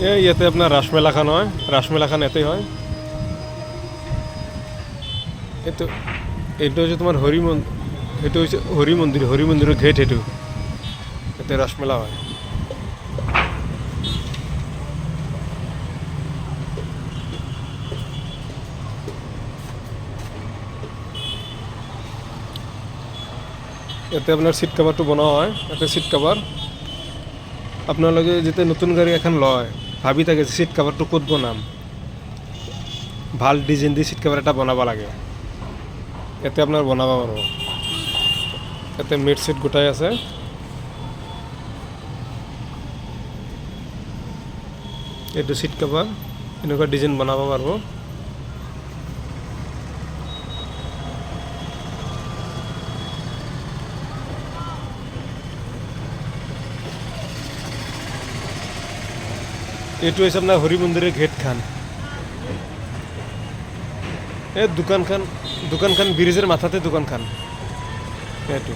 ইয়াতে আপনার রাসমেলাখান হয়, রাসমেলাখান এতেই হয়। এতো এটা হচ্ছে তোমার এটা হচ্ছে হরি মন্দিরের গেট। এতে রাসমেলা হয়। এতে আপনার সিট কাভারটো বনোৱা হয়। এতে সিট কাভার আপোনালোকে যেতিয়া নতুন গাড়ী এখন লয়, ভাবি থাকে যে সিট কাভারটো ক'ত বনাম, ভাল ডিজাইন দি সিট কাভার এটা বনাব লাগে। এতে আপনার বনাব পারব। এতে মেট সেট গোটাই আছে। এইটো সিট কাভার, এনেকুৱা ডিজাইন বনাব পাৰব। এইটো হৈছে আপোনাৰ হৰি মন্দিৰৰ গেট খান। এই দোকানখান ব্ৰিজেৰ মাথাতে দোকানখান এইটো।